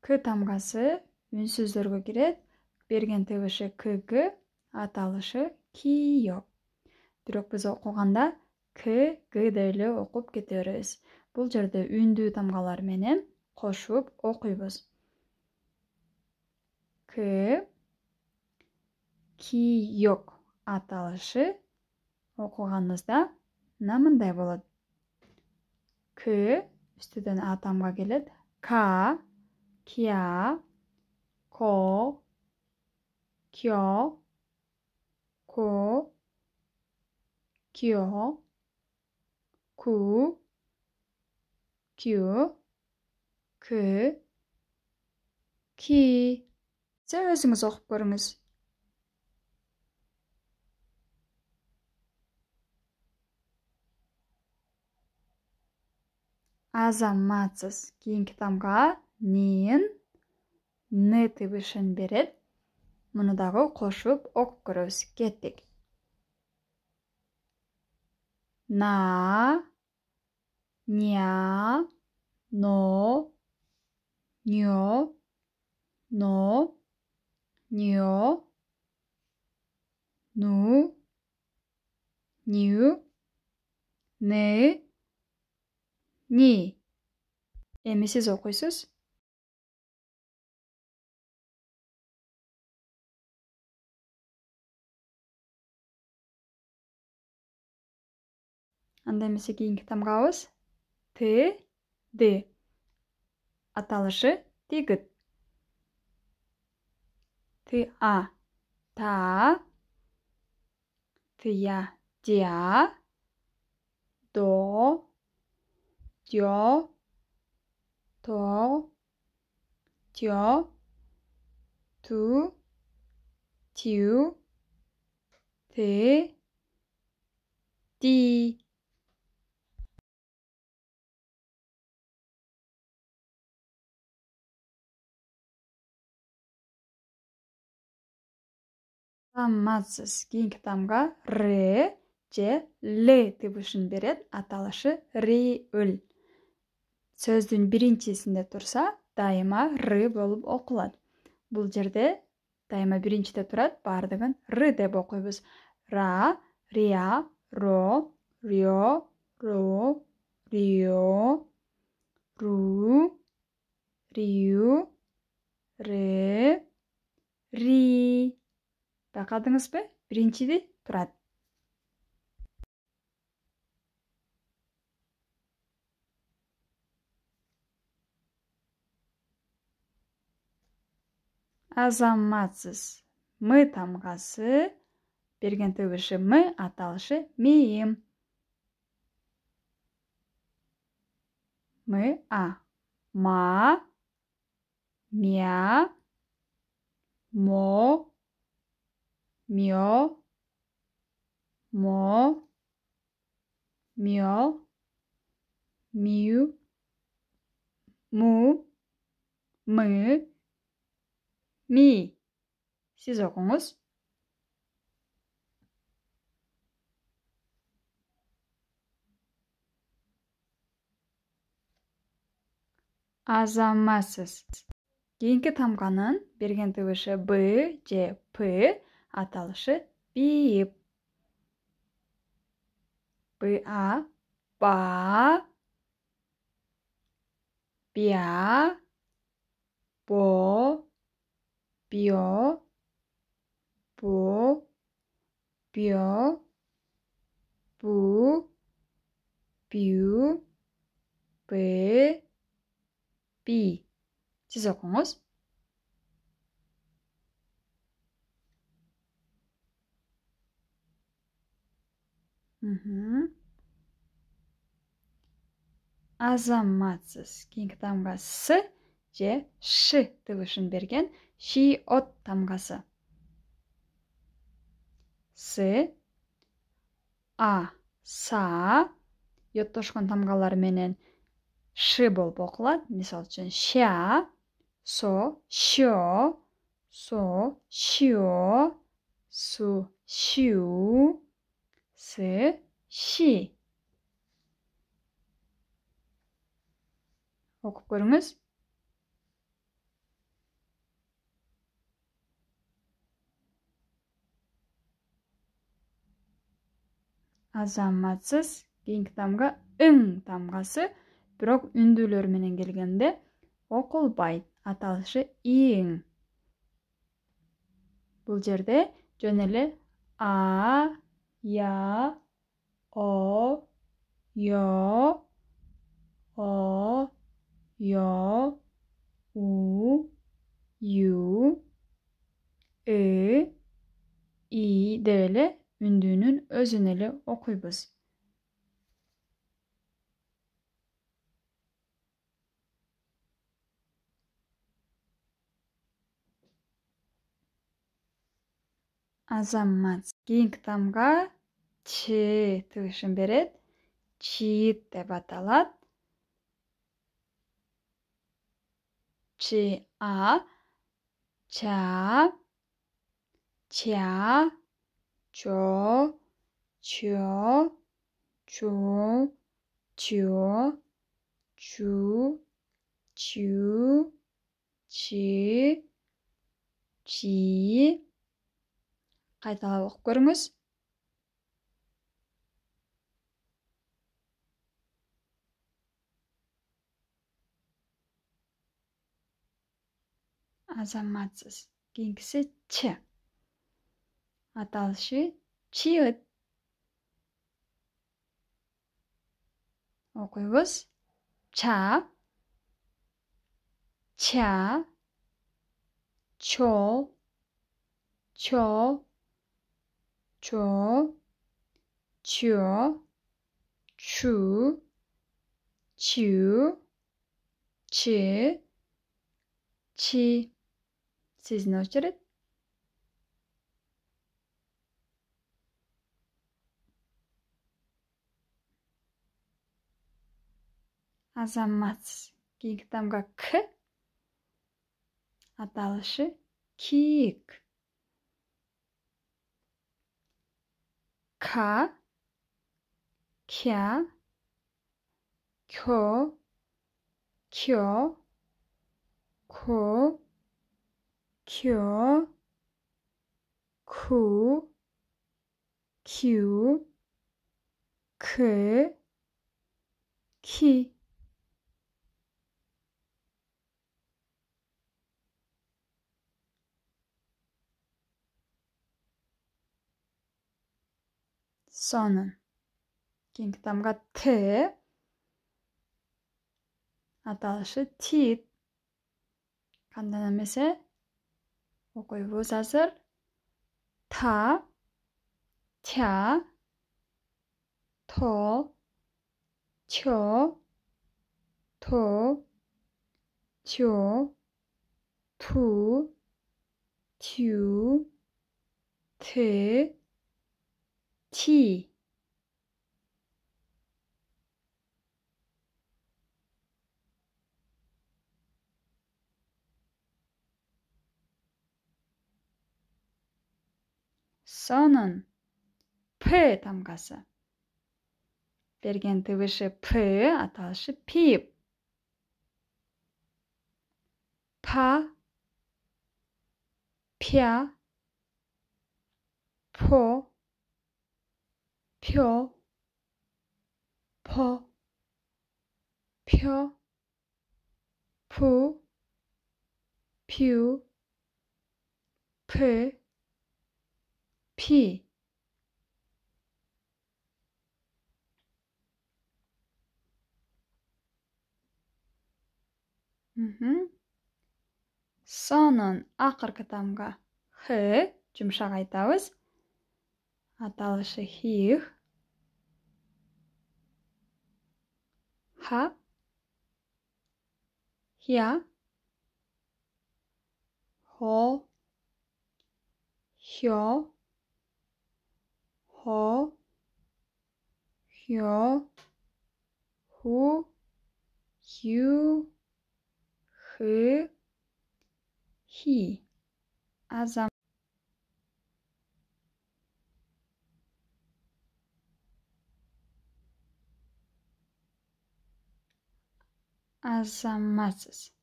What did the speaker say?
К тамгасы үнсүздөргө кирет. Берген тыбышы кг, аталышы кийок. Бирок биз окуганда к, г деп эле окуп кете беребиз. Бул жерде үндүү тамгалар менен кошуп окуйбуз. К, кийок аталышы окуганыбызда мындай болот. К үстүдөн а тамга келет. К, кя, ко, кё, ко, кё, ку, кю, к, ки. Сиз өзүңүз окуп көрүңүз. Азаматсыз кийинки тамга нин, н тыбышын берет. Муну дагы кошуп окуп көрөбүз. Кеттик. На, ня, но, нё, но, нё, ну, ню, ны, ни. Эми сиз окуйсуз. Анда эмесе кийинки тамгабыз т, д. Аталышы тигит. Та, та, тя, дя, до, дё, то, тё, ту, тю, ты, ти. Азаматсыз кийинки тамга р же л тыбышын берет. Аталышы риыл. Сөздүн биринчисинде турса, дайыма р болуп окулат. Бул жерде дайыма биринчиде турат, баардыгын р деп окуйбуз. Ра, рия, ро, рё, ро, рио, ру, риу, ре, ри. Байкадыңызбы? Биринчиде турат. Азаматсыз мы тамгасы берген тыбышы мы, аталышы мийим. Мы, а. Ма, мя, мо, мё, мо, мё, мю, му, мы, ми. Сиз окуңуз. Азаматсыз. Кийинки тамганын берген тыбышы б же п, аталышы биип. Ба, ба, бя, бо, бьё, бо, бьё, бу, бю, б, би. Сиз окуңуз. Азаматсыз кийинки тамга с же ш тыбышын берген. Шиот тамгасы. С, а, са, йоттошкон тамгалар менен ш болуп окулат. Мисалы үчүн ша, со, шо, со, шо, су, шу, с, ши. Окуп көрүңүз. Азаматсыз. Кейинки тамга ың тамгасы, бирок үндүүлөр менен келгенде окулбайт. Аталышы иң. Бул жерде жөн эле а, я, о, yo, o, yo, u, yu, i деп эле үндүүнүн өзүн эле окуйбуз. Азамат. Кейинки тамга ч тыгышын берет. Чиит деп аталат. Ч, а, ча, ча, чо, чо, чу, чо, чу, чу, чи, чи. Кайталап окуп көрүңүз. Азаматсыз. Кейинкиси ч. Аталышы чыйыт. Окуйбуз. Ча, ча, чо, чо, чо, чо, чу, чу, чи, чи. Siz ne очередь? Азаматсыз. Кейинки тамга к. Аталышы кийик. К, кя, кё, кё, ко, кё, ку, кю, к, ки. Сонун. Кейинки тамга т. Аталышы тиит. Кандай эмесе? Окуйбуз азыр. Та, тя, то, чо, то, чо, ту, тю, ты, ти. Сонун. П тамгасы. Берген тыбышы п, аталышы пип. Па, пя, по, пё, по, пё, пу, пю, п, пи. Сонун акыркы тамга х, жумшак айтабыз. Аталышы хих. Ха, хя, хо, хё, хо, хё, ху, хю, хы, хи. Азаматсыз.